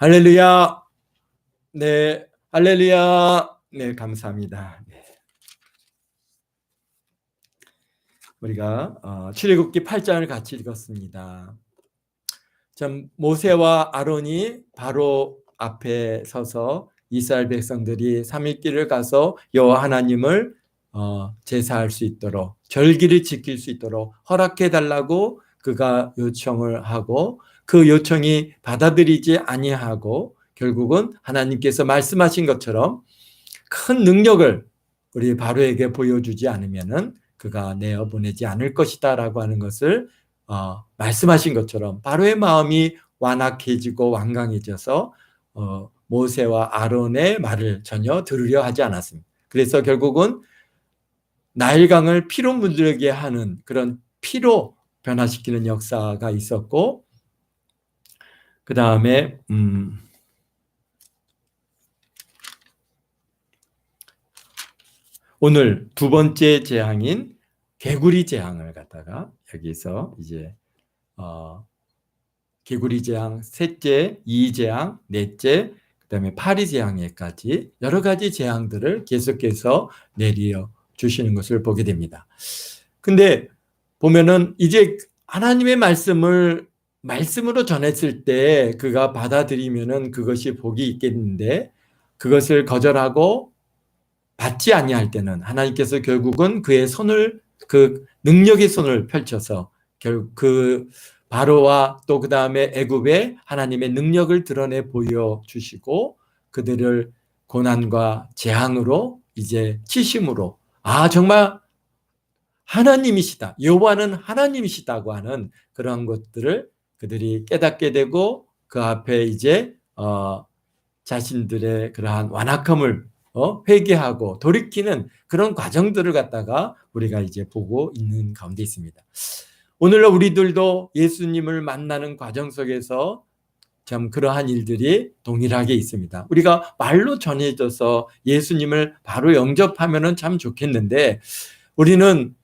할렐루야. 네, 할렐루야. 네, 감사합니다. 네. 우리가 출애굽기 8장을 같이 읽었습니다. 참 모세와 아론이 바로 앞에 서서 이스라엘 백성들이 3일길을 가서 여호와 하나님을 제사할 수 있도록, 절기를 지킬 수 있도록 허락해 달라고 그가 요청을 하고, 그 요청이 받아들이지 아니하고 결국은 하나님께서 말씀하신 것처럼 큰 능력을 우리 바로에게 보여주지 않으면은 그가 내어 보내지 않을 것이다 라고 하는 것을 말씀하신 것처럼 바로의 마음이 완악해지고 완강해져서 모세와 아론의 말을 전혀 들으려 하지 않았습니다. 그래서 결국은 나일강을 피로 물들게 하는 그런 피로 변화시키는 역사가 있었고, 그 다음에 오늘 두 번째 재앙인 개구리 재앙을 갖다가 여기서 이제 개구리 재앙, 셋째 이 재앙, 넷째 그다음에 파리 재앙에까지 여러 가지 재앙들을 계속해서 내려 주시는 것을 보게 됩니다. 근데 보면은 이제 하나님의 말씀으로 전했을 때 그가 받아들이면은 그것이 복이 있겠는데, 그것을 거절하고 받지 아니할 때는 하나님께서 결국은 그의 손을, 그 능력의 손을 펼쳐서 결국 그 바로와 또 그 다음에 애굽에 하나님의 능력을 드러내 보여주시고 그들을 고난과 재앙으로 이제 치심으로 정말 하나님이시다, 여호와는 하나님이시다고 하는 그런 것들을 그들이 깨닫게 되고 그 앞에 이제 자신들의 그러한 완악함을 회개하고 돌이키는 그런 과정들을 갖다가 우리가 이제 보고 있는 가운데 있습니다. 오늘날 우리들도 예수님을 만나는 과정 속에서 참 그러한 일들이 동일하게 있습니다. 우리가 말로 전해져서 예수님을 바로 영접하면 참 좋겠는데, 우리는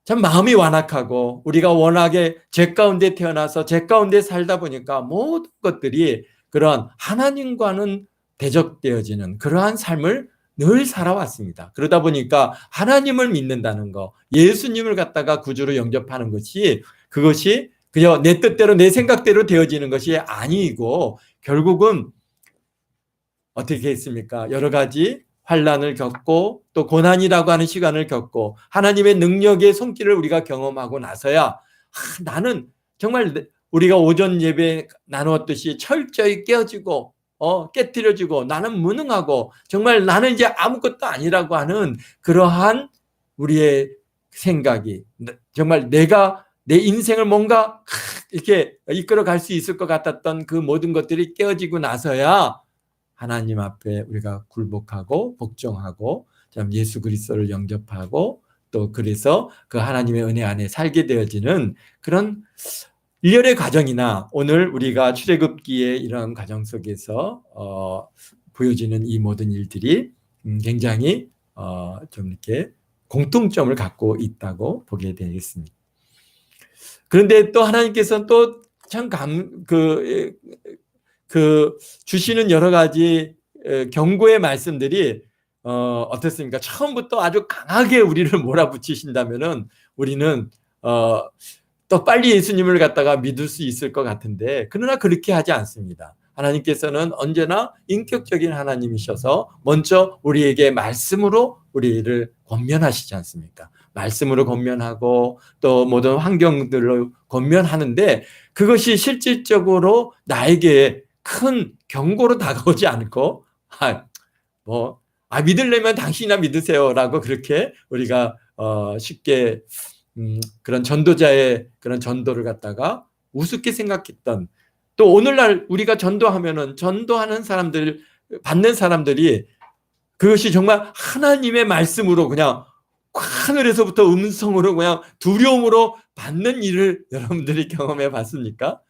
참 마음이 완악하고 우리가 워낙에 죄 가운데 태어나서 죄 가운데 살다 보니까 모든 것들이 그런 하나님과는 대적되어지는 그러한 삶을 늘 살아왔습니다. 그러다 보니까 하나님을 믿는다는 거, 예수님을 갖다가 구주로 영접하는 것이, 그것이 그냥 내 뜻대로 내 생각대로 되어지는 것이 아니고 결국은 어떻게 했습니까? 여러 가지 환난을 겪고 또 고난이라고 하는 시간을 겪고 하나님의 능력의 손길을 우리가 경험하고 나서야 나는 정말 우리가 오전 예배 나누었듯이 철저히 깨어지고 깨트려지고 나는 무능하고 정말 나는 이제 아무것도 아니라고 하는 그러한 우리의 생각이, 정말 내가 내 인생을 뭔가 이렇게 이끌어갈 수 있을 것 같았던 그 모든 것들이 깨어지고 나서야 하나님 앞에 우리가 굴복하고 복종하고 예수 그리스도를 영접하고 또 그래서 그 하나님의 은혜 안에 살게 되어지는 그런 일련의 과정이나 오늘 우리가 출애굽기의 이런 과정 속에서 보여지는 이 모든 일들이 굉장히 좀 이렇게 공통점을 갖고 있다고 보게 되겠습니다. 그런데 또 하나님께서는 또 참 주시는 여러 가지 경고의 말씀들이 어떻습니까? 처음부터 아주 강하게 우리를 몰아붙이신다면은 우리는 또 빨리 예수님을 갖다가 믿을 수 있을 것 같은데, 그러나 그렇게 하지 않습니다. 하나님께서는 언제나 인격적인 하나님이셔서 먼저 우리에게 말씀으로 우리를 권면하시지 않습니까? 말씀으로 권면하고 또 모든 환경들로 권면하는데 그것이 실질적으로 나에게 큰 경고로 다가오지 않고 믿으려면 당신이나 믿으세요라고 그렇게 우리가 쉽게 그런 전도자의 그런 전도를 갖다가 우습게 생각했던, 또 오늘날 우리가 전도하면은 전도하는 사람들, 받는 사람들이 그것이 정말 하나님의 말씀으로 그냥 하늘에서부터 음성으로 그냥 두려움으로 받는 일을 여러분들이 경험해 봤습니까?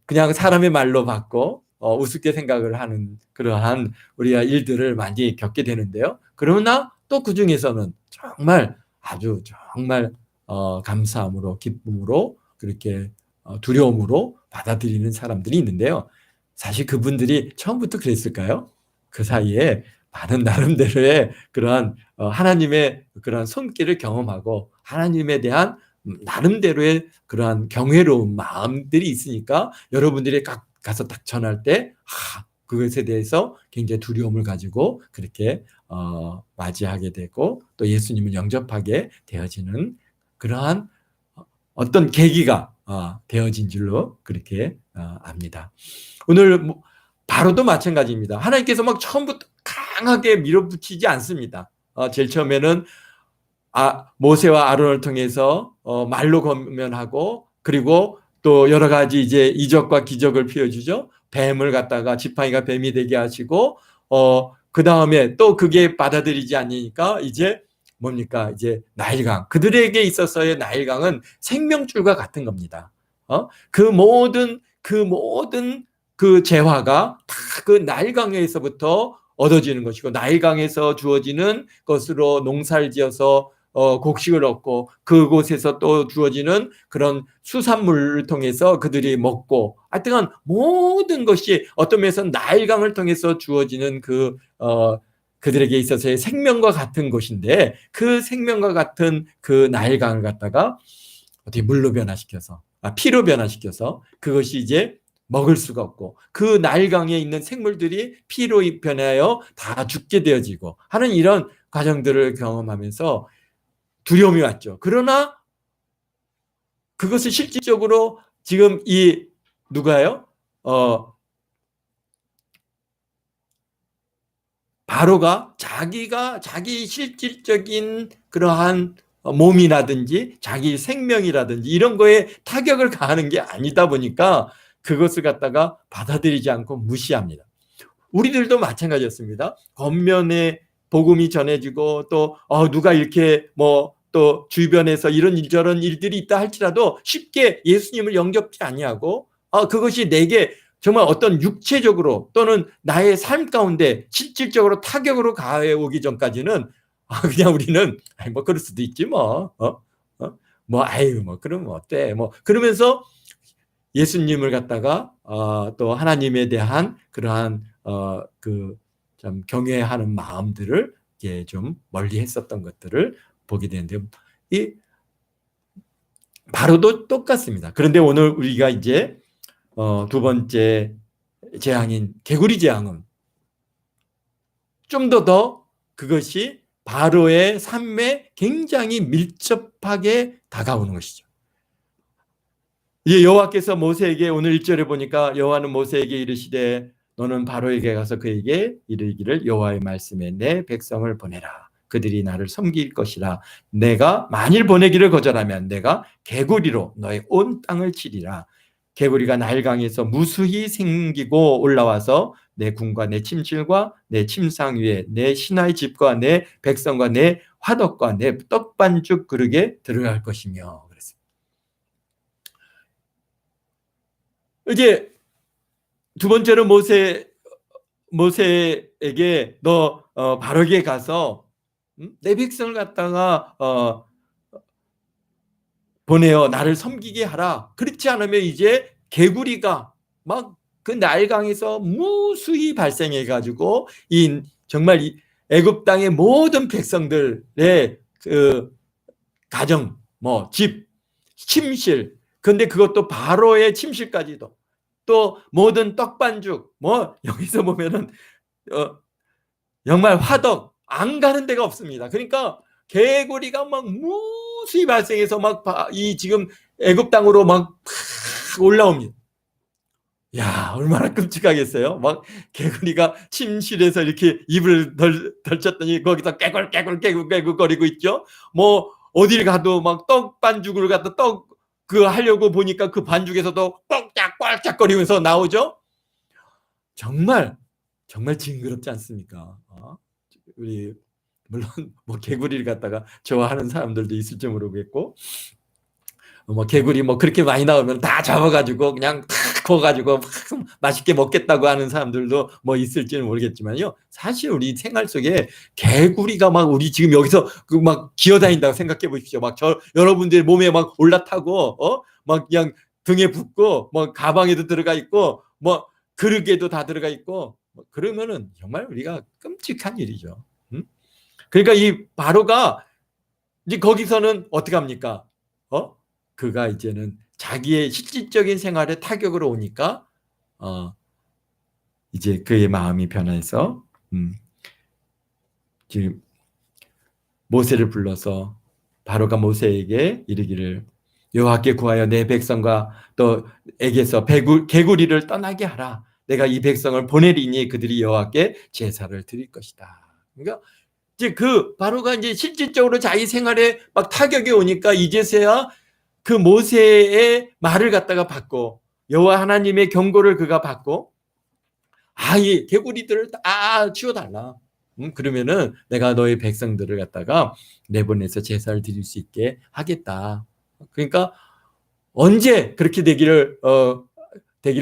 그냥 사람의 말로 받고 우습게 생각을 하는 그러한 우리가 일들을 많이 겪게 되는데요. 그러나 또 그 중에서는 정말 아주 정말 감사함으로 기쁨으로 그렇게 두려움으로 받아들이는 사람들이 있는데요. 사실 그분들이 처음부터 그랬을까요? 그 사이에 많은 나름대로의 그러한 하나님의 그러한 손길을 경험하고 하나님에 대한 나름대로의 그러한 경외로운 마음들이 있으니까 여러분들이 가서 딱 전할 때 그것에 대해서 굉장히 두려움을 가지고 그렇게 맞이하게 되고 또 예수님을 영접하게 되어지는 그러한 어떤 계기가 되어진 줄로 그렇게 압니다. 오늘 바로도 마찬가지입니다. 하나님께서 막 처음부터 강하게 밀어붙이지 않습니다. 제일 처음에는 모세와 아론을 통해서 말로 권면하고 그리고 또 여러 가지 이제 이적과 기적을 피워주죠. 뱀을 갖다가 지팡이가 뱀이 되게 하시고 그 다음에 또 그게 받아들이지 않으니까 이제 뭡니까? 이제 나일강. 그들에게 있어서의 나일강은 생명줄과 같은 겁니다. 그 모든 그 재화가 다 그 나일강에서부터 얻어지는 것이고 나일강에서 주어지는 것으로 농사를 지어서 곡식을 얻고 그곳에서 또 주어지는 그런 수산물을 통해서 그들이 먹고 하여튼 모든 것이 어떤 면에서는 나일강을 통해서 주어지는 그들에게 있어서의 생명과 같은 것인데 그 생명과 같은 그 나일강을 갖다가 어떻게 물로 변화시켜서 피로 변화시켜서 그것이 이제 먹을 수가 없고 그 나일강에 있는 생물들이 피로 변하여 다 죽게 되어지고 하는 이런 과정들을 경험하면서 두려움이 왔죠. 그러나 그것을 실질적으로 지금 누가요? 바로가 자기 실질적인 그러한 몸이라든지 자기 생명이라든지 이런 거에 타격을 가하는 게 아니다 보니까 그것을 갖다가 받아들이지 않고 무시합니다. 우리들도 마찬가지였습니다. 겉면에 복음이 전해지고 또 누가 이렇게 또 주변에서 이런 저런 일들이 있다 할지라도 쉽게 예수님을 영접지 아니하고 그것이 내게 정말 어떤 육체적으로 또는 나의 삶 가운데 실질적으로 타격으로 가해 오기 전까지는 그냥 우리는 그럴 수도 있지 그러면 어때 그러면서 예수님을 갖다가 또 하나님에 대한 그러한 좀 경외하는 마음들을 이제 좀 멀리 했었던 것들을 보게 되는데 바로도 똑같습니다. 그런데 오늘 우리가 이제 두 번째 재앙인 개구리 재앙은 좀 더 그것이 바로의 삶에 굉장히 밀접하게 다가오는 것이죠. 여호와께서 모세에게 오늘 1절에 보니까 여호와는 모세에게 이르시되 너는 바로에게 가서 그에게 이르기를 여호와의 말씀에 내 백성을 보내라. 그들이 나를 섬길 것이라. 내가 만일 보내기를 거절하면 내가 개구리로 너의 온 땅을 치리라. 개구리가 나일강에서 무수히 생기고 올라와서 내 궁과 내 침실과 내 침상 위에 내 신하의 집과 내 백성과 내 화덕과 내 떡반죽 그릇에 들어갈 것이며 그랬어요. 이제 두 번째로 모세에게 너 바로에게 가서 내 백성을 갖다가 보내어 나를 섬기게 하라. 그렇지 않으면 이제 개구리가 막 그 나일강에서 무수히 발생해 가지고 정말 애굽 땅의 모든 백성들의 그 가정, 집, 침실, 근데 그것도 바로의 침실까지도 또 모든 떡반죽, 여기서 보면은 정말 화덕 안 가는 데가 없습니다. 그러니까 개구리가 막 무수히 발생해서 지금 애굽 땅으로 막 올라옵니다. 야, 얼마나 끔찍하겠어요? 개구리가 침실에서 이렇게 입을 덜쳤더니 거기서 깨굴 거리고 있죠. 어딜 가도 막 떡 반죽을 갖다 하려고 보니까 그 반죽에서도 꼴짝거리면서 나오죠. 정말 징그럽지 않습니까? 우리 물론 개구리를 갖다가 좋아하는 사람들도 있을지 모르겠고 개구리 그렇게 많이 나오면 다 잡아가지고 그냥 탁 구워가지고 맛있게 먹겠다고 하는 사람들도 있을지는 모르겠지만요. 사실 우리 생활 속에 개구리가 우리 지금 여기서 기어다닌다고 생각해 보십시오. 여러분들 몸에 올라타고 그냥 등에 붙고 가방에도 들어가 있고 그릇에도 다 들어가 있고 그러면은 정말 우리가 끔찍한 일이죠. 그러니까 이 바로가 이제 거기서는 어떻게 합니까? 그가 이제는 자기의 실질적인 생활에 타격을 오니까 이제 그의 마음이 변해서 지금 모세를 불러서 바로가 모세에게 이르기를 여호와께 구하여 내 백성과 또 에게서 개구리를 떠나게 하라. 내가 이 백성을 보내리니 그들이 여호와께 제사를 드릴 것이다. 그러니까 이제 그 바로가 이제 실질적으로 자기 생활에 막 타격이 오니까 이제서야 그 모세의 말을 갖다가 받고 여호와 하나님의 경고를 그가 받고 이 개구리들을 다 치워달라. 그러면은 내가 너희 백성들을 갖다가 내보내서 제사를 드릴 수 있게 하겠다. 그러니까 언제 그렇게 되기를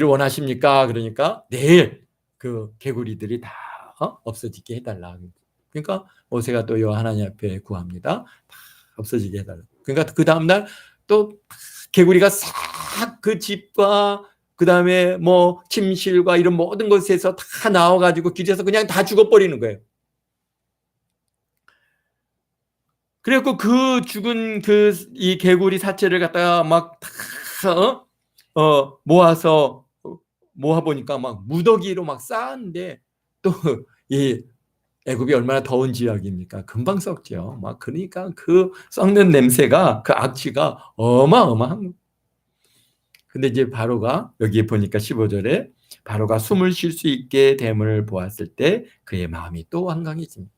원하십니까? 그러니까 내일 그 개구리들이 다 없어지게 해달라. 그러니까 모세가 또 여호와 하나님 앞에 구합니다. 다 없어지게 해달라. 그러니까 그 다음날 또 개구리가 싹 그 집과 그 다음에 뭐 침실과 이런 모든 것에서 다 나와가지고 길에서 그냥 다 죽어버리는 거예요. 그래갖고 그 죽은 이 개구리 사체를 갖다가 막 다 모아서 모아보니까 막 무더기로 막 쌓았는데 또 이 애굽이 얼마나 더운 지역입니까? 금방 썩죠. 막 그러니까 그 썩는 냄새가 그 악취가 어마어마한 거예요. 근데 이제 바로가 여기 보니까 15절에 바로가 숨을 쉴 수 있게 됨을 보았을 때 그의 마음이 또 완강해집니다.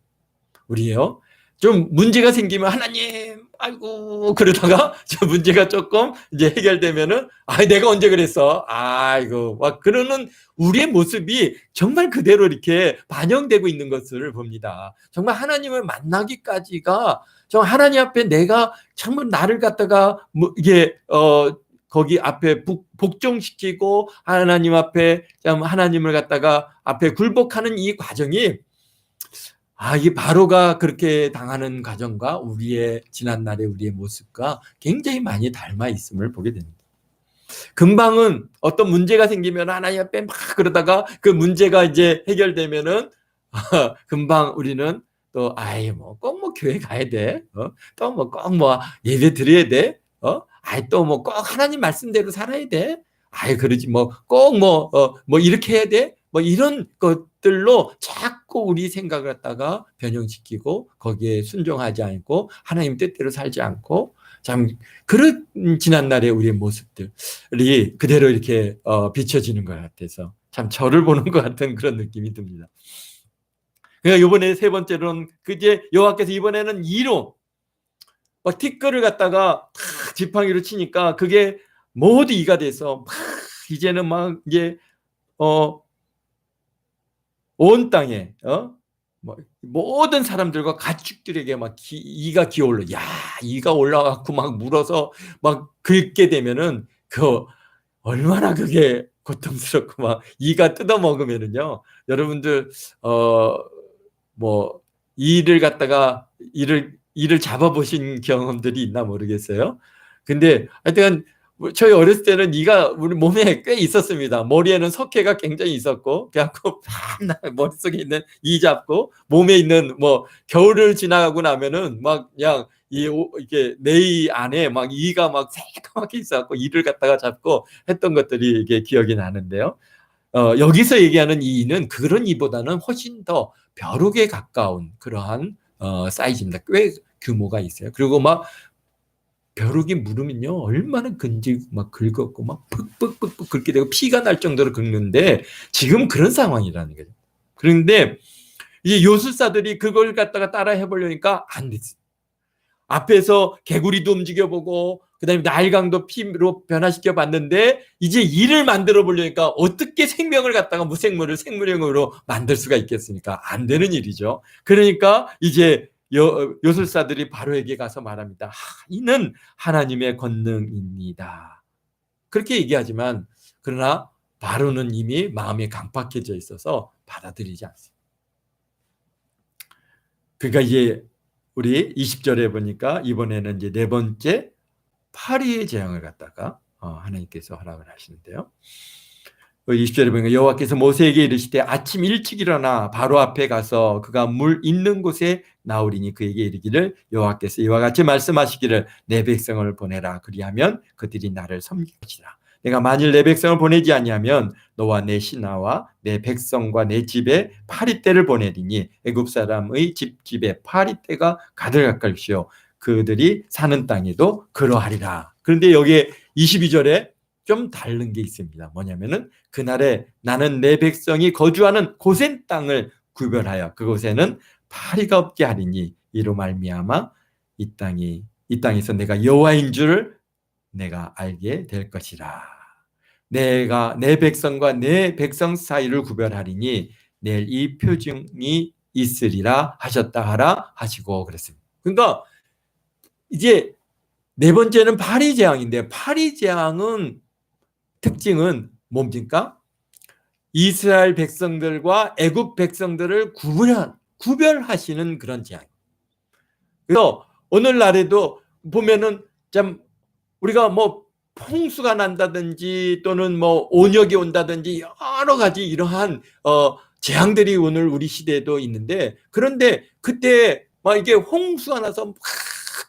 우리요 좀 문제가 생기면 하나님 아이고 그러다가 저 문제가 조금 이제 해결되면은 내가 언제 그랬어 아이고 막 그러는 우리의 모습이 정말 그대로 이렇게 반영되고 있는 것을 봅니다. 정말 하나님을 만나기까지가 정말 하나님 앞에 내가 정말 나를 갖다가 뭐 이게 거기 앞에 복종시키고 하나님 앞에 하나님을 갖다가 앞에 굴복하는 이 과정이 이 바로가 그렇게 당하는 과정과 우리의 지난날의 우리의 모습과 굉장히 많이 닮아 있음을 보게 됩니다. 금방은 어떤 문제가 생기면 하나님 앞에 막 그러다가 그 문제가 이제 해결되면은 금방 우리는 또 꼭 뭐 교회 가야 돼. 또 뭐 꼭 뭐 예배 드려야 돼. 또 뭐 꼭 하나님 말씀대로 살아야 돼. 그러지 뭐 꼭 뭐 이렇게 해야 돼. 뭐 이런 것들로 자꾸 우리 생각을 갖다가 변형시키고 거기에 순종하지 않고 하나님 뜻대로 살지 않고 참 그런 지난날의 우리의 모습들이 그대로 이렇게 비춰지는 것 같아서 참 저를 보는 것 같은 그런 느낌이 듭니다. 그러니까 이번에 세 번째로는 이제 여호와께서 이번에는 이로 막 티끌을 갖다가 지팡이로 치니까 그게 모두 이가 돼서 막 이제는 막 이제 온 땅에 모든 사람들과 가축들에게 막 이가 기어올라. 이가 올라가고 막 물어서 막 긁게 되면은 얼마나 그게 고통스럽고 막 이가 뜯어 먹으면은요. 여러분들 뭐 이를 갖다가 이를 잡아보신 경험들이 있나 모르겠어요. 근데 하여튼 저희 어렸을 때는 이가 우리 몸에 꽤 있었습니다. 머리에는 석회가 굉장히 있었고, 그래갖고 머릿속에 있는 이 잡고 몸에 있는 뭐 겨울을 지나가고 나면은 막 그냥 이게 내 안에 막 이가 막 새까맣게 있어갖고 이를 갖다가 잡고 했던 것들이 이게 기억이 나는데요. 여기서 얘기하는 이는 그런 이보다는 훨씬 더 벼룩에 가까운 그러한 사이즈입니다. 꽤 규모가 있어요. 그리고 막 벼룩이 물으면요 얼마나 근지고 막 긁었고 막 푹푹푹푹 긁게 되고 피가 날 정도로 긁는데 지금 그런 상황이라는 거죠. 그런데 이 요술사들이 그걸 갖다가 따라 해보려니까 안 됐어요. 앞에서 개구리도 움직여보고 그다음에 나일강도 피로 변화시켜 봤는데 이제 이를 만들어 보려니까 어떻게 생명을 갖다가 무생물을 생물형으로 만들 수가 있겠습니까? 안 되는 일이죠. 그러니까 이제 요술사들이 바로에게 가서 말합니다. 이는 하나님의 권능입니다. 그렇게 얘기하지만 그러나 바로는 이미 마음이 강팍해져 있어서 받아들이지 않습니다. 그러니까 이제 우리 20절에 보니까 이번에는 이제 네 번째 파리의 재앙을 갖다가 하나님께서 허락을 하시는데요. 20절에 보니까 여호와께서 모세에게 이르시되 아침 일찍 일어나 바로 앞에 가서 그가 물 있는 곳에 나오리니 그에게 이르기를 여호와께서 이와 같이 말씀하시기를 내 백성을 보내라 그리하면 그들이 나를 섬길 것이라. 내가 만일 내 백성을 보내지 아니하면 너와 내 신하와 내 백성과 내 집에 파리떼를 보내리니 애굽 사람의 집집에 파리떼가 가득할 것이요 그들이 사는 땅에도 그러하리라. 그런데 여기에 22절에 좀 다른 게 있습니다. 뭐냐면은 그날에 나는 내 백성이 거주하는 고센 땅을 구별하여 그곳에는 파리가 없게 하리니 이로 말미암아 이 땅에서 내가 여호와인 줄을 내가 알게 될 것이라. 내가 내 백성과 내 백성 사이를 구별하리니 내일 이 표징이 있으리라 하셨다 하라 하시고 그랬습니다. 그러니까 이제 네 번째는 파리 재앙인데 파리 재앙은 특징은 뭡니까? 이스라엘 백성들과 애굽 백성들을 구별하시는 그런 재앙. 그래서 오늘날에도 보면은 참 우리가 뭐 홍수가 난다든지 또는 뭐 온역이 온다든지 여러 가지 이러한 재앙들이 오늘 우리 시대에도 있는데 그런데 그때 막 이게 홍수가 나서 막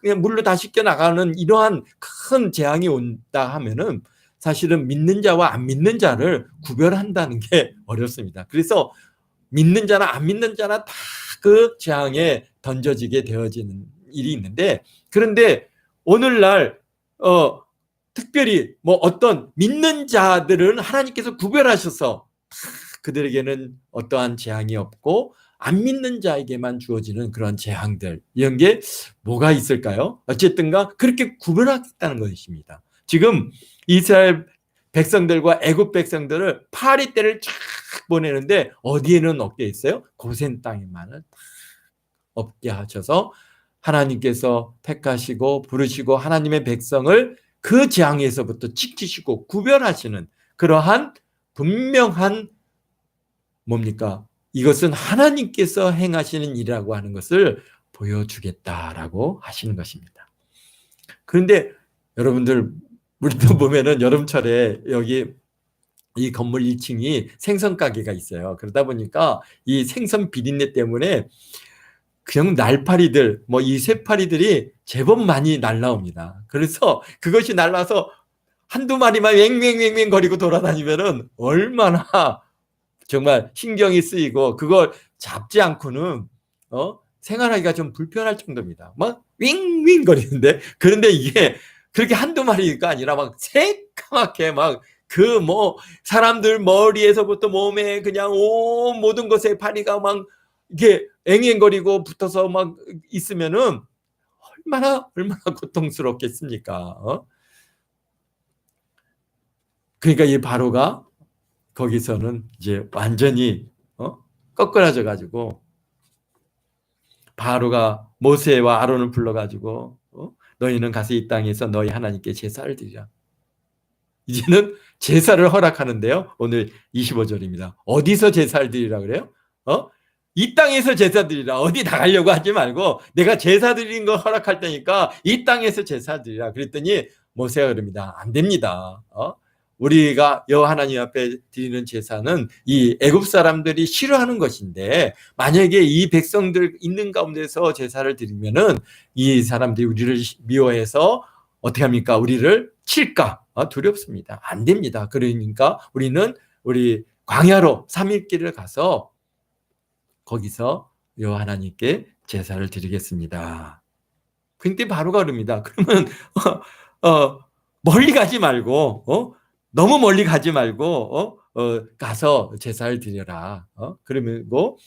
그냥 물로 다 씻겨 나가는 이러한 큰 재앙이 온다 하면은 사실은 믿는 자와 안 믿는 자를 구별한다는 게 어렵습니다. 그래서 믿는 자나 안 믿는 자나 다 그 재앙에 던져지게 되어지는 일이 있는데 그런데 오늘날 특별히 뭐 어떤 믿는 자들은 하나님께서 구별하셔서 그들에게는 어떠한 재앙이 없고 안 믿는 자에게만 주어지는 그런 재앙들 이런 게 뭐가 있을까요? 어쨌든가 그렇게 구별하겠다는 것입니다. 지금 이스라엘 백성들과 애굽 백성들을 파리떼를 쫙 보내는데 어디에는 없게 있어요? 고센 땅에만을 다 없게 하셔서 하나님께서 택하시고 부르시고 하나님의 백성을 그 재앙에서부터 지키시고 구별하시는 그러한 분명한 뭡니까? 이것은 하나님께서 행하시는 일이라고 하는 것을 보여주겠다라고 하시는 것입니다. 그런데 여러분들 우리도 보면은 여름철에 여기 이 건물 1층이 생선 가게가 있어요. 그러다 보니까 이 생선 비린내 때문에 그냥 날파리들, 뭐 이 쇠파리들이 제법 많이 날라옵니다. 그래서 그것이 날라서 한두 마리만 왱왱왱왱 거리고 돌아다니면은 얼마나 정말 신경이 쓰이고 그걸 잡지 않고는 생활하기가 좀 불편할 정도입니다. 막 윙윙 거리는데 그런데 이게 그렇게 한두 마리가 아니라 막 새까맣게 막 그 뭐 사람들 머리에서부터 몸에 그냥 온 모든 것에 파리가 막 이게 앵앵거리고 붙어서 막 있으면은 얼마나 고통스럽겠습니까? 그러니까 이 바로가 거기서는 이제 완전히 꺾어져 가지고 바로가 모세와 아론을 불러가지고 너희는 가서 이 땅에서 너희 하나님께 제사를 드리라. 이제는 제사를 허락하는데요. 오늘 25절입니다. 어디서 제사를 드리라 그래요? 이 땅에서 제사 드리라. 어디 나가려고 하지 말고 내가 제사 드리는 거 허락할 테니까 이 땅에서 제사 드리라. 그랬더니 모세가 그럽니다. 안 됩니다. 우리가 여호와 하나님 앞에 드리는 제사는 이 애굽 사람들이 싫어하는 것인데 만약에 이 백성들 있는 가운데서 제사를 드리면은 이 사람들이 우리를 미워해서 어떻게 합니까? 우리를 칠까? 두렵습니다. 안 됩니다. 그러니까 우리 광야로 3일길을 가서 거기서 여호와 하나님께 제사를 드리겠습니다. 근데 바로가 그럽니다. 그러면 멀리 가지 말고 너무 멀리 가지 말고 가서 제사를 드려라. 그리고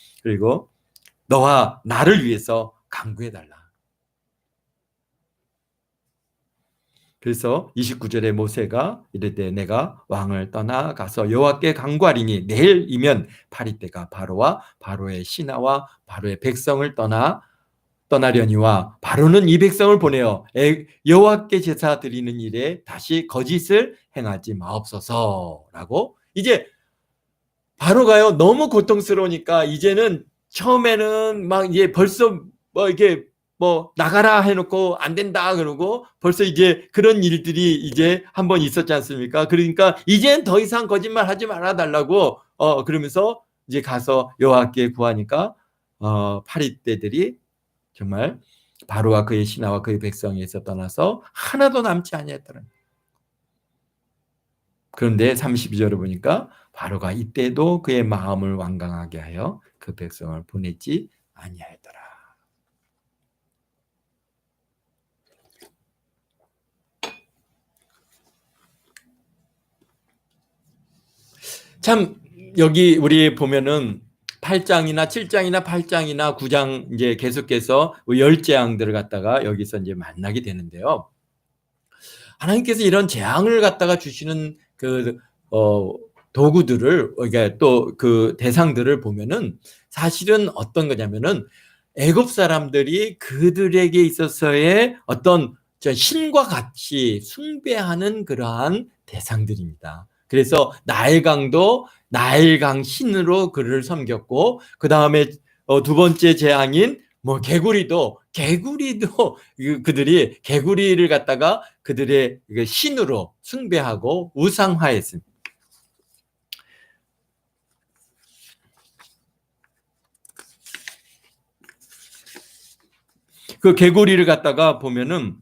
너와 나를 위해서 간구해 달라. 그래서 29절에 모세가 이르되 내가 왕을 떠나가서 여호와께 간구하리니 내일이면 파리떼가 바로와 바로의 신하와 바로의 백성을 떠나려니와 바로는 이 백성을 보내어 여호와께 제사 드리는 일에 다시 거짓을 행하지 마옵소서라고. 이제 바로가요 너무 고통스러우니까 이제는 처음에는 막 이제 벌써 뭐 이게 뭐 나가라 해놓고 안 된다 그러고 벌써 이제 그런 일들이 이제 한번 있었지 않습니까? 그러니까 이젠 더 이상 거짓말 하지 말아 달라고 그러면서 이제 가서 여호와께 구하니까 파리떼들이 정말 바로와 그의 신하와 그의 백성에서 떠나서 하나도 남지 아니했더라. 그런데 32절을 보니까 바로가 이때도 그의 마음을 완강하게 하여 그 백성을 보내지 아니하였더라. 참 여기 우리 보면은 8장이나 7장이나 8장이나 9장 이제 계속해서 열재앙들을 갖다가 여기서 이제 만나게 되는데요. 하나님께서 이런 재앙을 갖다가 주시는 그 도구들을 그러니까 또 그 대상들을 보면은 사실은 어떤 거냐면은 애굽 사람들이 그들에게 있어서의 어떤 신과 같이 숭배하는 그러한 대상들입니다. 그래서 나일강도 나일강 신으로 그를 섬겼고 그 다음에 두 번째 재앙인 뭐 개구리도 그들이 개구리를 갖다가 그들의 신으로 숭배하고 우상화했습니다. 그 개구리를 갖다가 보면은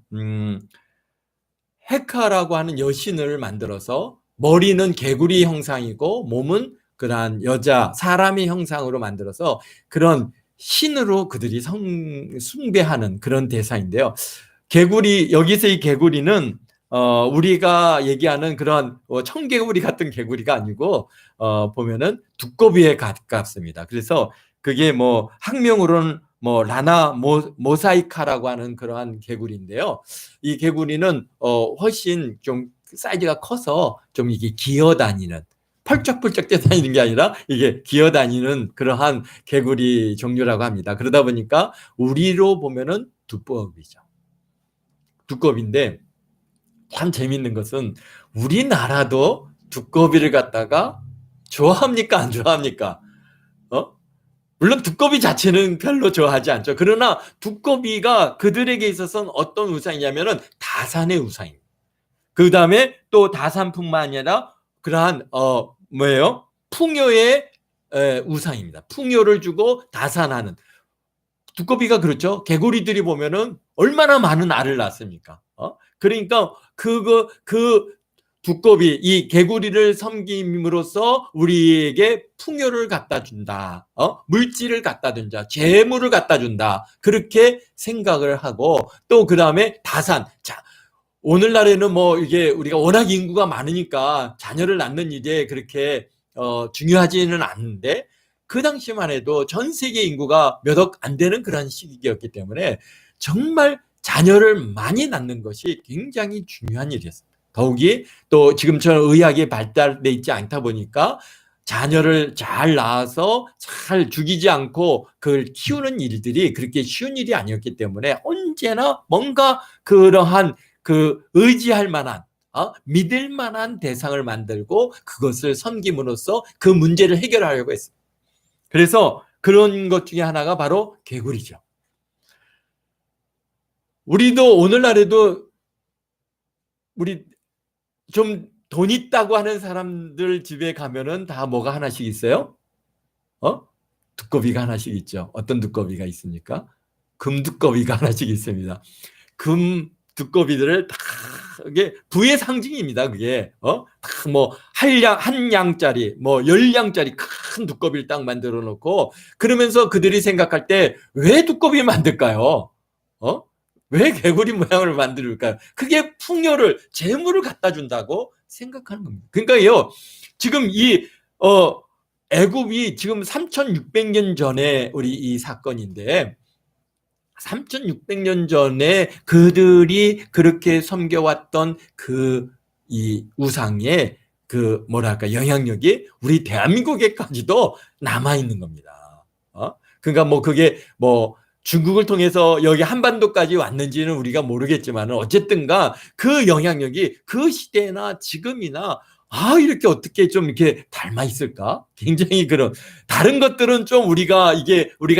헤카라고 하는 여신을 만들어서 머리는 개구리 형상이고 몸은 그러한 여자 사람의 형상으로 만들어서 그런 신으로 그들이 숭배하는 그런 대상인데요. 개구리 여기서 이 개구리는 우리가 얘기하는 그런 청개구리 같은 개구리가 아니고 보면은 두꺼비에 가깝습니다. 그래서 그게 뭐 학명으로는 뭐 라나 모사이카라고 하는 그러한 개구리인데요. 이 개구리는 훨씬 좀 사이즈가 커서 좀 이게 기어다니는 펄쩍펄쩍 뛰어다니는 게 아니라 이게 기어다니는 그러한 개구리 종류라고 합니다. 그러다 보니까 우리로 보면은 두꺼비죠. 두꺼비인데 참 재밌는 것은 우리나라도 두꺼비를 갖다가 좋아합니까? 안 좋아합니까? 물론 두꺼비 자체는 별로 좋아하지 않죠. 그러나 두꺼비가 그들에게 있어서는 어떤 우상이냐면은 다산의 우상입니다. 그 다음에 또 다산뿐만 아니라 그러한 뭐예요? 풍요의 우상입니다. 풍요를 주고 다산하는 두꺼비가 그렇죠. 개구리들이 보면은 얼마나 많은 알을 낳습니까? 그러니까 그 두꺼비 이 개구리를 섬김으로써 우리에게 풍요를 갖다 준다. 물질을 갖다 준다. 재물을 갖다 준다. 그렇게 생각을 하고 또 그다음에 다산. 자, 오늘날에는 뭐 이게 우리가 워낙 인구가 많으니까 자녀를 낳는 일이 그렇게 중요하지는 않은데 그 당시만 해도 전 세계 인구가 몇 억 안 되는 그런 시기였기 때문에 정말 자녀를 많이 낳는 것이 굉장히 중요한 일이었습니다. 더욱이 또 지금처럼 의학이 발달돼 있지 않다 보니까 자녀를 잘 낳아서 잘 죽이지 않고 그걸 키우는 일들이 그렇게 쉬운 일이 아니었기 때문에 언제나 뭔가 그러한 그 의지할 만한 믿을 만한 대상을 만들고 그것을 섬김으로써 그 문제를 해결하려고 했습니다. 그래서 그런 것 중에 하나가 바로 개구리죠. 우리도 오늘날에도 우리 좀 돈 있다고 하는 사람들 집에 가면은 다 뭐가 하나씩 있어요? 두꺼비가 하나씩 있죠. 어떤 두꺼비가 있습니까? 금 두꺼비가 하나씩 있습니다. 금 두꺼비들을 다 이게 부의 상징입니다. 그게 뭐 한 양짜리 뭐 10양짜리 큰 두꺼비를 딱 만들어 놓고 그러면서 그들이 생각할 때 왜 두꺼비 만들까요? 왜 개구리 모양을 만들까요? 그게 풍요를 재물을 갖다 준다고 생각하는 겁니다. 그러니까요. 지금 이 애굽이 지금 3600년 전에 우리 이 사건인데 3600년 전에 그들이 그렇게 섬겨왔던 그 이 우상의 그 뭐랄까 영향력이 우리 대한민국에까지도 남아 있는 겁니다. 그러니까 뭐 그게 뭐 중국을 통해서 여기 한반도까지 왔는지는 우리가 모르겠지만 어쨌든가 그 영향력이 그 시대나 지금이나 이렇게 어떻게 좀 이렇게 닮아 있을까? 굉장히 그런 다른 것들은 좀 우리가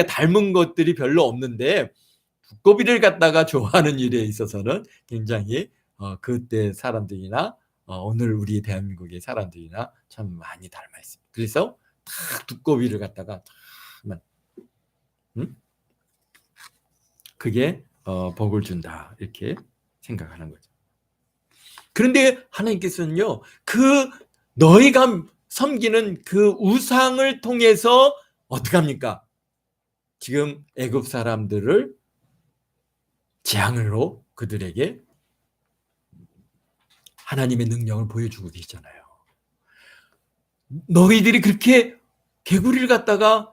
닮은 것들이 별로 없는데 두꺼비를 갖다가 좋아하는 일에 있어서는 굉장히 그때 사람들이나 오늘 우리 대한민국의 사람들이나 참 많이 닮아 있습니다. 그래서 다 두꺼비를 갖다가 참, 그게 복을 준다 이렇게 생각하는 거죠. 그런데 하나님께서는요, 그 너희가 섬기는 그 우상을 통해서 어떻게 합니까? 지금 애굽 사람들을 재앙으로 그들에게 하나님의 능력을 보여주고 계시잖아요. 너희들이 그렇게 개구리를 갖다가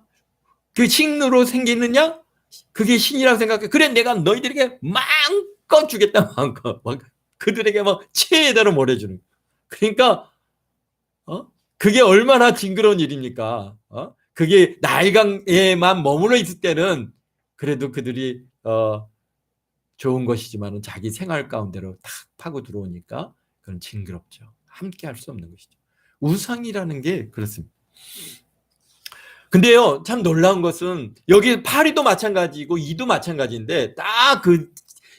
그 신으로 생기느냐? 그게 신이라고 생각해. 그래, 내가 너희들에게 마음껏 주겠다, 마음껏. 막 그들에게 막 최대로 몰아주는. 그러니까 그게 얼마나 징그러운 일입니까? 그게 나일강에만 머물러 있을 때는 그래도 그들이 좋은 것이지만 자기 생활 가운데로 탁 파고 들어오니까 그건 징그럽죠. 함께 할 수 없는 것이죠. 우상이라는 게 그렇습니다. 근데요, 참 놀라운 것은 여기 파리도 마찬가지고 이도 마찬가지인데 딱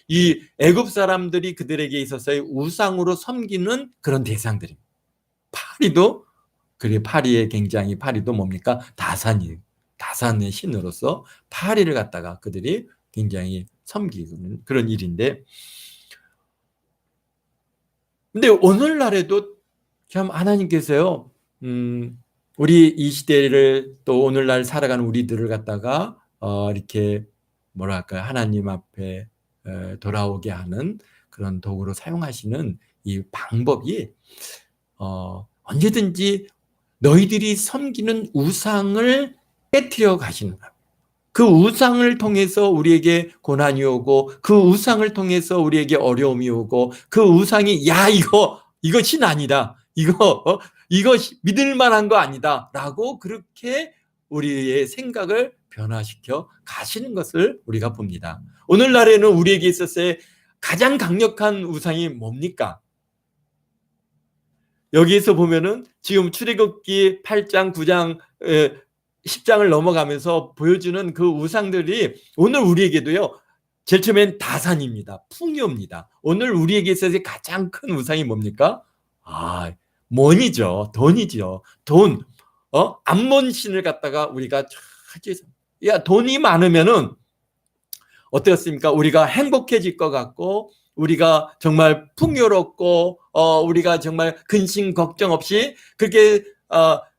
이 애굽 사람들이 그들에게 있어서의 우상으로 섬기는 그런 대상들입니다. 파리도 그게 파리의 굉장히 파리도 뭡니까? 다산이에요. 다산의 신으로서 파리를 갖다가 그들이 굉장히 섬기는 그런 일인데, 근데 오늘날에도 참 하나님께서요, 우리 이 시대를 또 오늘날 살아가는 우리들을 갖다가 이렇게 뭐랄까요, 하나님 앞에 돌아오게 하는 그런 도구로 사용하시는 이 방법이 언제든지 너희들이 섬기는 우상을 깨트려 가시는 거예요. 그 우상을 통해서 우리에게 고난이 오고, 그 우상을 통해서 우리에게 어려움이 오고, 그 우상이 야 이거 신 아니다, 이거 믿을 만한 거 아니다 라고 그렇게 우리의 생각을 변화시켜 가시는 것을 우리가 봅니다. 오늘날에는 우리에게 있어서의 가장 강력한 우상이 뭡니까? 여기에서 보면은 지금 출애굽기 8장, 9장, 10장을 넘어가면서 보여주는 그 우상들이 오늘 우리에게도요, 제일 처음엔 다산입니다. 풍요입니다. 오늘 우리에게 있어서 가장 큰 우상이 뭡니까? money죠. 돈이죠. 돈. 암몬신을 갖다가 우리가 찾아서, 야, 돈이 많으면은 어떻습니까? 우리가 행복해질 것 같고, 우리가 정말 풍요롭고, 우리가 정말 근심 걱정 없이 그렇게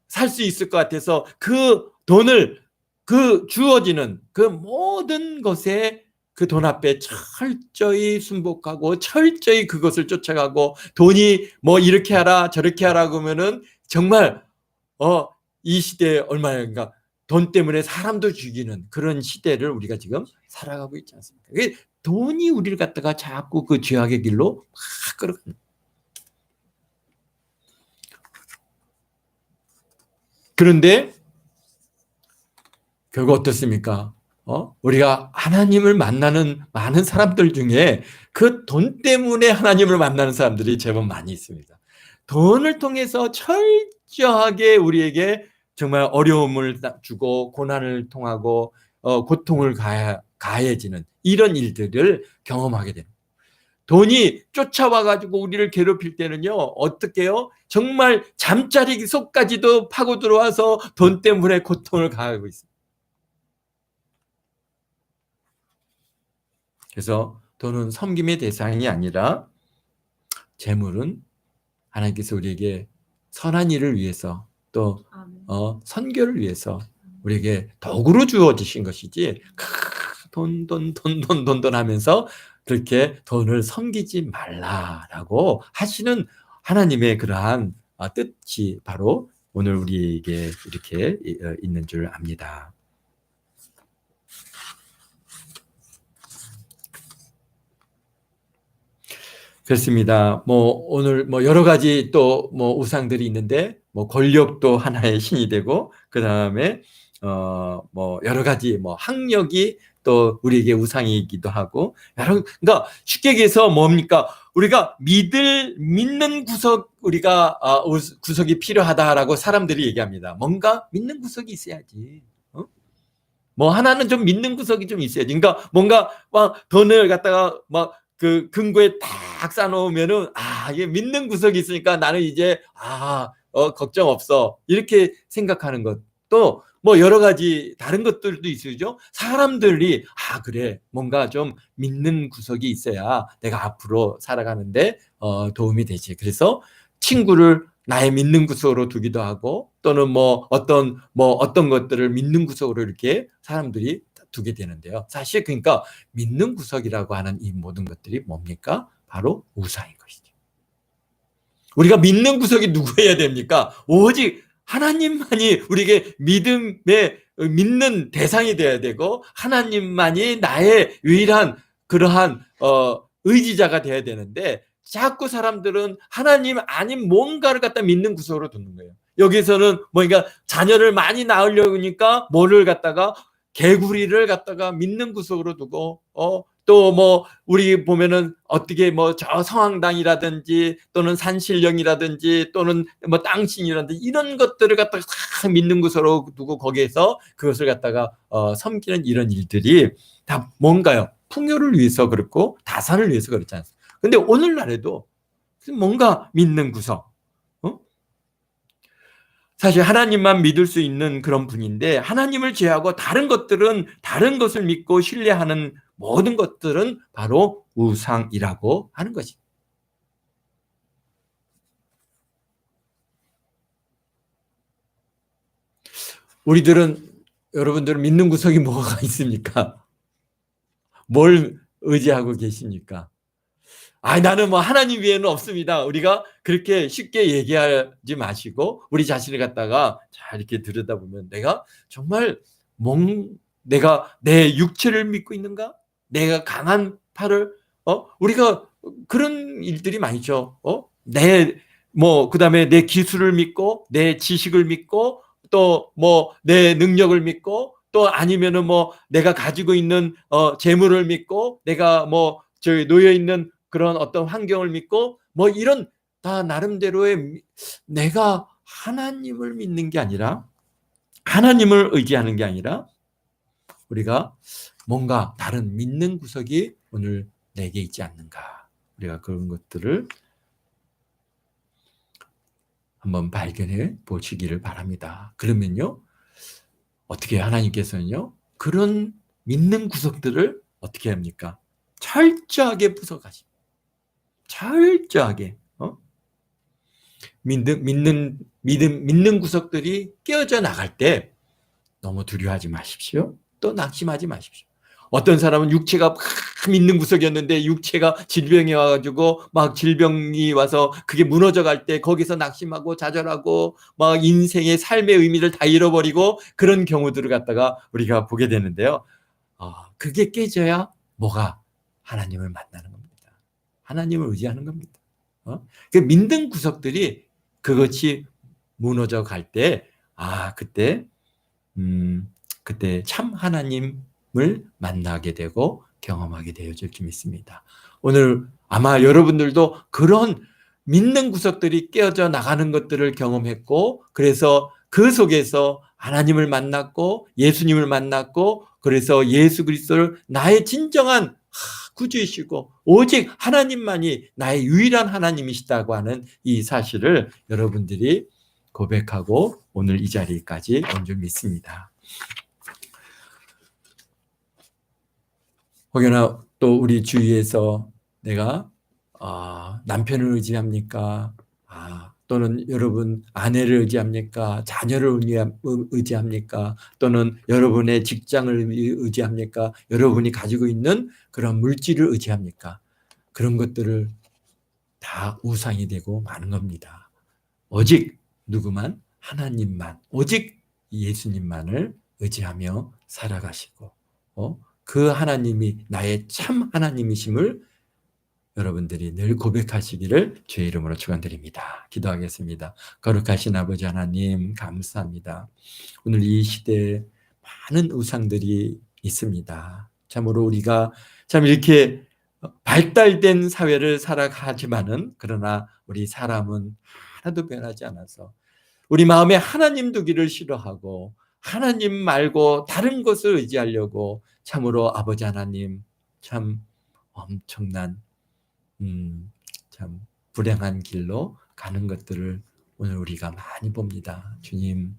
살 수 있을 것 같아서 그 돈을, 그 주어지는 그 모든 것에 그 돈 앞에 철저히 순복하고 철저히 그것을 쫓아가고, 돈이 뭐 이렇게 하라 저렇게 하라 그러면은 정말 이 시대에 얼마인가 돈 때문에 사람도 죽이는 그런 시대를 우리가 지금 살아가고 있지 않습니까? 돈이 우리를 갖다가 자꾸 그 죄악의 길로 막 끌어갑니다. 그런데 결국 어떻습니까? 우리가 하나님을 만나는 많은 사람들 중에 그 돈 때문에 하나님을 만나는 사람들이 제법 많이 있습니다. 돈을 통해서 철저하게 우리에게 정말 어려움을 주고 고난을 통하고 고통을 가해지는 이런 일들을 경험하게 됩니다. 돈이 쫓아와가지고 우리를 괴롭힐 때는요, 어떻게 해요? 정말 잠자리 속까지도 파고 들어와서 돈 때문에 고통을 가하고 있습니다. 그래서 돈은 섬김의 대상이 아니라, 재물은 하나님께서 우리에게 선한 일을 위해서 또 선교를 위해서 우리에게 도구로 주어지신 것이지, 돈 하면서 그렇게 돈을 섬기지 말라라고 하시는 하나님의 그러한 뜻이 바로 오늘 우리에게 이렇게 있는 줄 압니다. 그렇습니다. 오늘 여러 가지 또 우상들이 있는데, 권력도 하나의 신이 되고, 그 다음에 여러 가지 학력이 또 우리에게 우상이기도 하고, 그러니까 쉽게 얘기해서 뭡니까? 우리가 믿는 구석, 우리가 구석이 필요하다라고 사람들이 얘기합니다. 뭔가 믿는 구석이 있어야지. 뭐 하나는 좀 믿는 구석이 좀 있어야지. 그러니까 뭔가 막 돈을 갖다가 막 그 금고에 딱 싸놓으면은 이게 믿는 구석이 있으니까 나는 이제 걱정 없어 이렇게 생각하는 것도 뭐 여러 가지 다른 것들도 있죠. 사람들이 그래 뭔가 좀 믿는 구석이 있어야 내가 앞으로 살아가는데 도움이 되지. 그래서 친구를 나의 믿는 구석으로 두기도 하고 또는 뭐 어떤 것들을 믿는 구석으로 이렇게 사람들이 두게 되는데요. 사실 그러니까 믿는 구석이라고 하는 이 모든 것들이 뭡니까? 바로 우상인 것이죠. 우리가 믿는 구석이 누구여야 됩니까? 오직 하나님만이 우리에게 믿는 대상이 되어야 되고 하나님만이 나의 유일한 그러한 의지자가 되어야 되는데 자꾸 사람들은 하나님 아닌 뭔가를 갖다 믿는 구석으로 두는 거예요. 여기서는 그러니까 자녀를 많이 낳으려니까 뭐를 갖다가 개구리를 갖다가 믿는 구석으로 두고 또 뭐 우리 보면은 어떻게 뭐 저 성황당이라든지 또는 산신령이라든지 또는 뭐 땅신이라든지 이런 것들을 갖다가 다 믿는 구석으로 두고 거기에서 그것을 갖다가 섬기는 이런 일들이 다 뭔가요? 풍요를 위해서 그렇고 다산을 위해서 그렇지 않습니까? 근데 오늘날에도 뭔가 믿는 구석, 사실 하나님만 믿을 수 있는 그런 분인데 하나님을 제하고 다른 것을 믿고 신뢰하는 모든 것들은 바로 우상이라고 하는 것입니다. 여러분들은 믿는 구석이 뭐가 있습니까? 뭘 의지하고 계십니까? 나는 뭐 하나님 외에는 없습니다. 우리가 그렇게 쉽게 얘기하지 마시고 우리 자신을 갖다가 잘 이렇게 들여다보면 내가 정말 내가 내 육체를 믿고 있는가? 내가 강한 팔을 우리가 그런 일들이 많죠. 그다음에 내 기술을 믿고 내 지식을 믿고 또 뭐 내 능력을 믿고 또 아니면은 뭐 내가 가지고 있는 재물을 믿고 내가 뭐 저기 놓여 있는 그런 어떤 환경을 믿고 뭐 이런 다 나름대로의 내가 하나님을 믿는 게 아니라 하나님을 의지하는 게 아니라 우리가 뭔가 다른 믿는 구석이 오늘 내게 있지 않는가. 우리가 그런 것들을 한번 발견해 보시기를 바랍니다. 그러면요. 어떻게 하나님께서는요. 그런 믿는 구석들을 어떻게 합니까? 철저하게 부숴가십니다. 철저하게 믿는 구석들이 깨어져 나갈 때 너무 두려워하지 마십시오. 또 낙심하지 마십시오. 어떤 사람은 육체가 막 믿는 구석이었는데 육체가 질병이 와가지고 막 질병이 와서 그게 무너져 갈 때 거기서 낙심하고 좌절하고 막 인생의 삶의 의미를 다 잃어버리고 그런 경우들을 갖다가 우리가 보게 되는데요. 그게 깨져야 뭐가 하나님을 만나는 겁니다. 하나님을 의지하는 겁니다. 그 믿는 구석들이 그것이 무너져 갈 때, 그때 참 하나님을 만나게 되고 경험하게 되어질 줄 믿습니다. 오늘 아마 여러분들도 그런 믿는 구석들이 깨어져 나가는 것들을 경험했고, 그래서 그 속에서 하나님을 만났고, 예수님을 만났고, 그래서 예수 그리스도를 나의 진정한 구주이시고 오직 하나님만이 나의 유일한 하나님이시다고 하는 이 사실을 여러분들이 고백하고 오늘 이 자리까지 온 줄 믿습니다. 혹여나 또 우리 주위에서 내가 남편을 의지합니까? 또는 여러분 아내를 의지합니까? 자녀를 의지합니까? 또는 여러분의 직장을 의지합니까? 여러분이 가지고 있는 그런 물질을 의지합니까? 그런 것들을 다 우상이 되고 마는 겁니다. 오직 누구만? 하나님만, 오직 예수님만을 의지하며 살아가시고 그 하나님이 나의 참 하나님이심을 여러분들이 늘 고백하시기를 주의 이름으로 축원드립니다. 기도하겠습니다. 거룩하신 아버지 하나님 감사합니다. 오늘 이 시대에 많은 우상들이 있습니다. 참으로 우리가 참 이렇게 발달된 사회를 살아가지만은 그러나 우리 사람은 하나도 변하지 않아서 우리 마음에 하나님 두기를 싫어하고 하나님 말고 다른 것을 의지하려고 참으로 아버지 하나님 참 엄청난 참 불행한 길로 가는 것들을 오늘 우리가 많이 봅니다. 주님,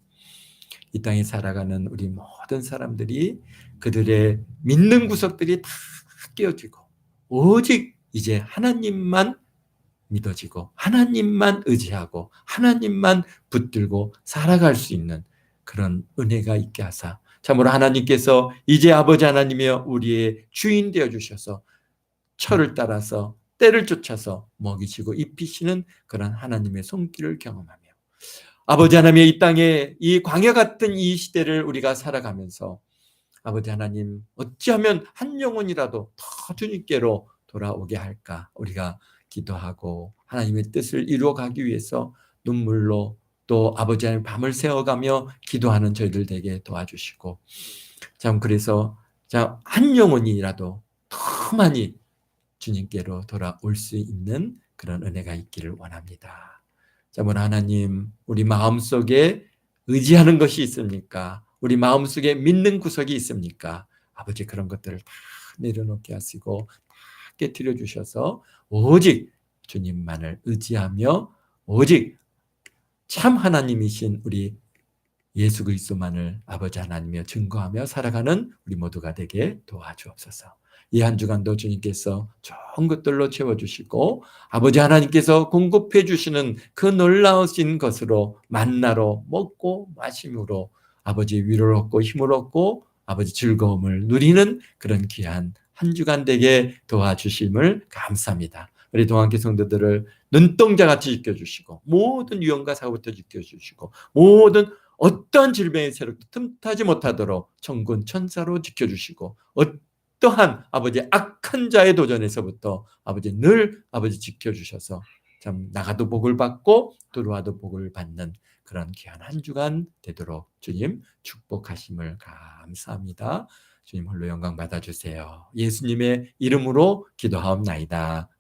이 땅에 살아가는 우리 모든 사람들이 그들의 믿는 구석들이 다 깨어지고 오직 이제 하나님만 믿어지고 하나님만 의지하고 하나님만 붙들고 살아갈 수 있는 그런 은혜가 있게 하사 참으로 하나님께서 이제 아버지 하나님이여 우리의 주인 되어 주셔서 철을 따라서 때를 쫓아서 먹이시고 입히시는 그런 하나님의 손길을 경험하며 아버지 하나님의 이 땅에 이 광야 같은 이 시대를 우리가 살아가면서 아버지 하나님 어찌하면 한 영혼이라도 더 주님께로 돌아오게 할까 우리가 기도하고 하나님의 뜻을 이루어가기 위해서 눈물로 또 아버지 하나님 밤을 새워가며 기도하는 저희들 되게 도와주시고 참 그래서 한 영혼이라도 더 많이 주님께로 돌아올 수 있는 그런 은혜가 있기를 원합니다. 참으로 하나님 우리 마음속에 의지하는 것이 있습니까? 우리 마음속에 믿는 구석이 있습니까? 아버지 그런 것들을 다 내려놓게 하시고 다 깨트려 주셔서 오직 주님만을 의지하며 오직 참 하나님이신 우리 예수 그리스도만을 아버지 하나님이여 증거하며 살아가는 우리 모두가 되게 도와주옵소서. 이 한 주간도 주님께서 좋은 것들로 채워주시고 아버지 하나님께서 공급해 주시는 그 놀라우신 것으로 만나로 먹고 마심으로 아버지 위로를 얻고 힘을 얻고 아버지 즐거움을 누리는 그런 귀한 한 주간 되게 도와주심을 감사합니다. 우리 동안교 성도들을 눈동자같이 지켜주시고 모든 위험과 사고부터 지켜주시고 모든 어떠한 질병의 세력도 틈타지 못하도록 천군 천사로 지켜주시고 어떠한 아버지 악한 자의 도전에서부터 아버지 늘 아버지 지켜주셔서 참 나가도 복을 받고 들어와도 복을 받는 그런 귀한 한 주간 되도록 주님 축복하심을 감사합니다. 주님 홀로 영광 받아주세요. 예수님의 이름으로 기도하옵나이다.